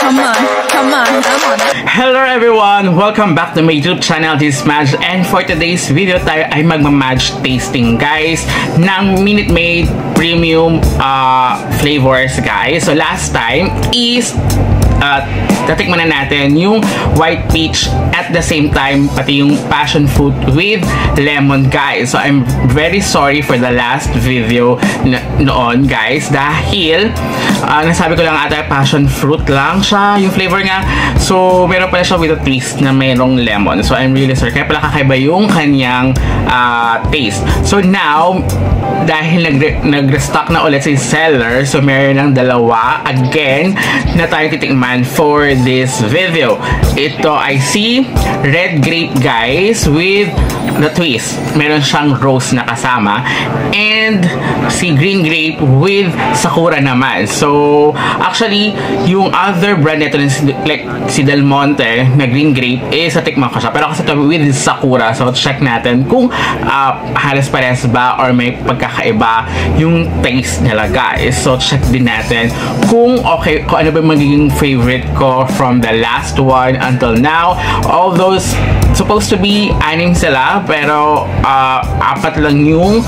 Come on, come on, come on. Hello everyone! Welcome back to my YouTube channel, this is Madge, and for today's video tayo ay magmamadge tasting guys ng Minute Maid Premium flavors guys. So last time is tatikman na natin yung white peach at the same time pati yung passion fruit with lemon guys. So I'm very sorry for the last video noon guys dahil nasabi ko lang ata passion fruit lang siya yung flavor niya. So meron pala siya with a twist na mayroong lemon. So I'm really sorry. Kaya pala kakaiba yung kanyang taste. So now dahil nag-restock na ulit si seller, so meron ng dalawa again na tayo titikman for this video. Ito I see red grape guys with the twist. Meron siyang rose na kasama and si green grape with sakura naman. So actually yung other brand nito like si Del Monte na green grape is natikman ko siya, pero kasi ito with sakura. So check natin kung halos pares ba or may pagkakaiba yung taste nila guys. So check din natin kung okay, kung ano ba magiging favorite ko from the last one until now. All those supposed to be 6 sila, pero 4 lang yung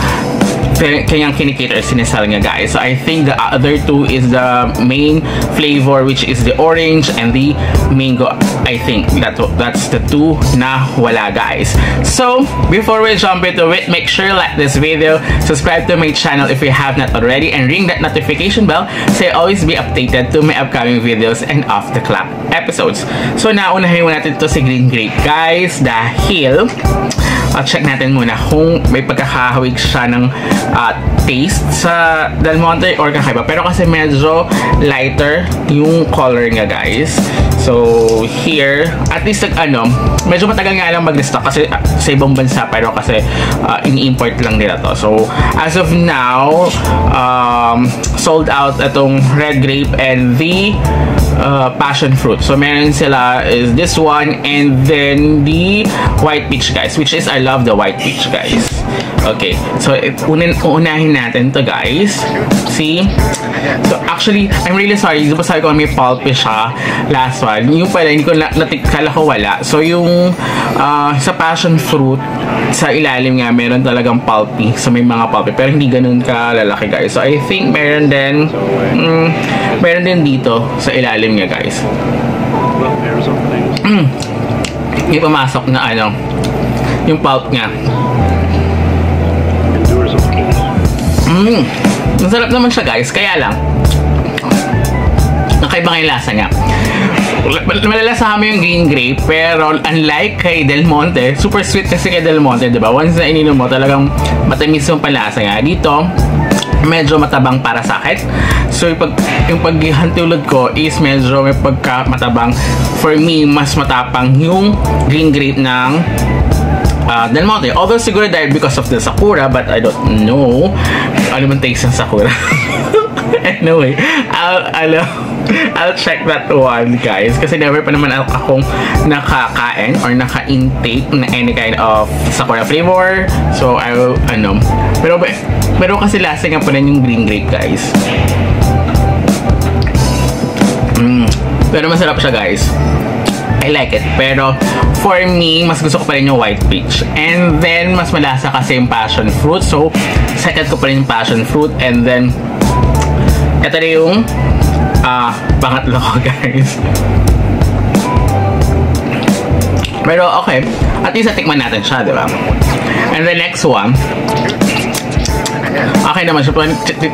kanyang kinikater sinesell nga guys. So I think the other 2 is the main flavor, which is the orange and the mango. I think that's the 2 na wala guys. So before we jump into it, make sure you like this video, subscribe to my channel if you have not already, and ring that notification bell so you always be updated to my upcoming videos and off the clock episodes. So naunahin mo natin to si green grape guys dahil check natin muna kung may pagkakahawig siya ng taste sa Del Monte or kakaiba. Pero kasi medyo lighter yung color nga guys. So here, at least medyo matagal nga lang mag-restock kasi sa ibang bansa, pero kasi ini-import lang nila to. So as of now, sold out itong red grape and the passion fruit. So meron sila is this one and then the white peach guys, which is I love the white peach guys. Okay, so unahin natin to guys. See? So actually, I'm really sorry. Diba sabi ko may pulpy siya last one. Yung pala, hindi ko kala ko wala. So yung sa passion fruit, sa ilalim nga, meron talagang pulpy. So may mga pulpy. Pero hindi ganun kalalaki guys. So I think meron din dito sa ilalim nga guys. May pumasok na yung pulp nga. Masarap naman siya guys, kaya lang nakaiba yung lasa niya. Malalasahan mo yung green grape, pero unlike kay Del Monte, super sweet kasi kay Del Monte, diba? Once na ininom mo, talagang matamis yung palasa niya. Dito medyo matabang para sa akin. So yung paghihantulad ko is medyo may pagka-matabang. For me, mas matapang yung green grape ng Del Monte. Although siguro dahil because of the sakura, but I don't know ano man taste ng sakura. Anyway, I'll check that one guys, kasi never pa naman akong nakakain or naka-intake na any kind of sakura flavor. So I will pero kasi lasa nga pa rin yung green grape guys. Pero masarap siya guys. I like it. Pero for me, mas gusto ko pa rin yung white peach. And then mas malasa kasi yung passion fruit. So second ko pa rin yung passion fruit. And then ito na yung pangatlo ko guys. Pero okay, at least natikman natin siya, diba? And the next one, okay naman siya.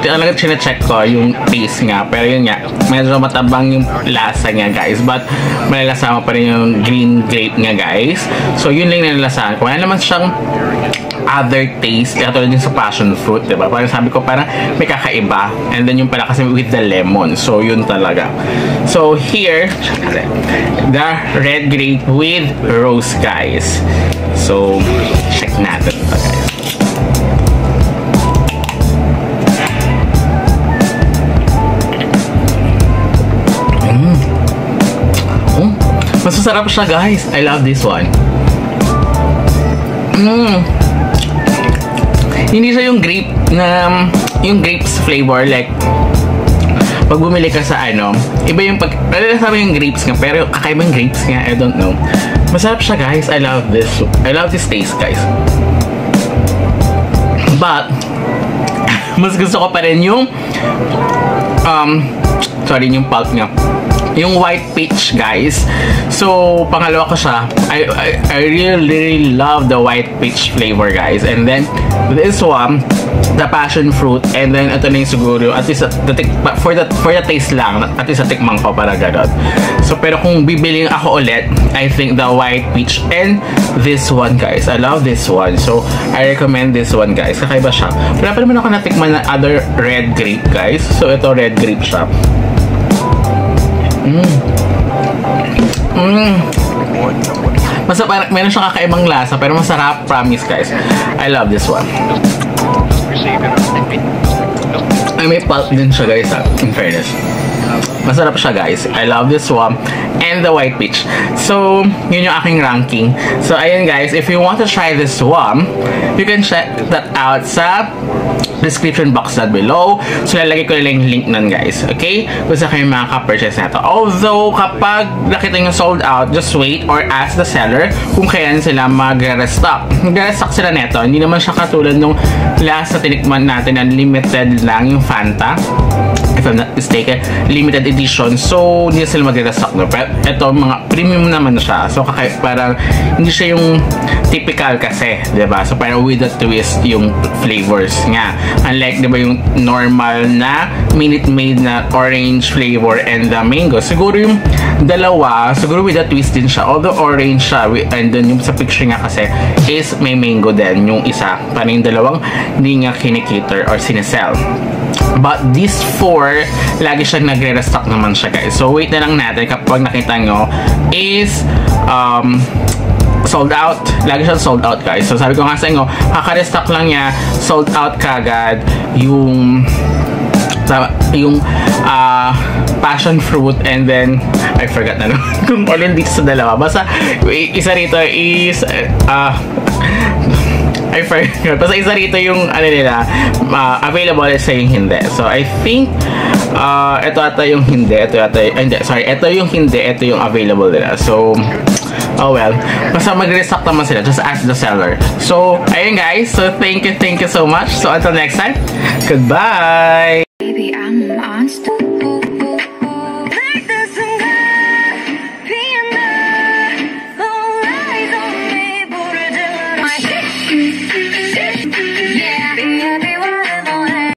Talagang chine-check ko yung taste nga. Pero yun nga, medyo matabang yung lasa niya guys. But malalasahan mo pa rin yung green grape nga guys. So yun lang nalalasahan ko. Wala naman siyang other taste. Katulad din sa passion fruit, diba? Parang sabi ko, parang may kakaiba. And then yung pala kasi with the lemon. So yun talaga. So here, the red grape with rose guys. So check natin ito guys. Masasarap siya guys. I love this one. Hindi siya yung grape na yung grapes flavor like pag bumili ka sa ano, iba yung pag, sabi yung grapes nga, pero kakaiba yung grapes nga, I don't know. Masarap siya guys, I love this taste guys. But, mas gusto ko pa rin yung, sorry, yung pulp nga. Yung white peach guys. So, pangalawa ko siya. I really love the white peach flavor guys. And then, this one, the passion fruit. And then, ito na yung siguro, at least, for the taste lang, at least tikman ko para gano'n. So, pero kung bibiling ako ulit, I think the white peach and this one guys. I love this one. So, I recommend this one guys. Kakaiba siya. Wala pa naman ako natikman na other red grape guys. So, ito red grape siya. Masarap, meron siyang kakaibang lasa pero masarap, promise guys. I love this one. Ay, may pulp din siya guys in fairness. Masarap siya guys. I love this one and the white peach. So, yun yung aking ranking. So, ayun guys, if you want to try this one, you can check that out sa description box down below. So, lalagay ko lang yung link nun guys. Okay? Kung saan kayo makaka-purchase na ito. Although, kapag nakita nyo sold out, just wait or ask the seller kung kailan sila mag-restock. Mag-restock sila neto. Hindi naman siya katulad nung last na tinikman natin na limited lang yung Fanta. If I'm not mistaken, limited edition. So, hindi sila mag-restock no. Pero ito, mga premium naman siya. So, parang hindi siya yung typical kasi, diba? So, parang with the twist yung flavors nga. Unlike, diba, yung normal na Minute Maid na orange flavor and the mango. Siguro yung dalawa, siguro with the twist din siya. Although orange siya, and then yung sa picture nga kasi is may mango din yung isa. Parang yung dalawang hindi nga kinikater or sinesell. But these four, lagi siyang nagre-restock naman siya guys. So wait na lang natin kapag nakita nyo is sold out. Lagi siyang sold out guys. So sabi ko nga sa inyo, kaka-restock lang niya, sold out kagad yung passion fruit and then I forgot na naman kung alin dito sa dalawa. Basta isa rito is I forgot. Basta isa rito yung ano nila, available sa yung hindi. So I think ito ata yung hindi, ito yung hindi, ito yung available nila. So oh well, basta mag-restock naman sila, just ask the seller. So ayun guys, so thank you so much. So until next time, goodbye. Baby, I'm a monster.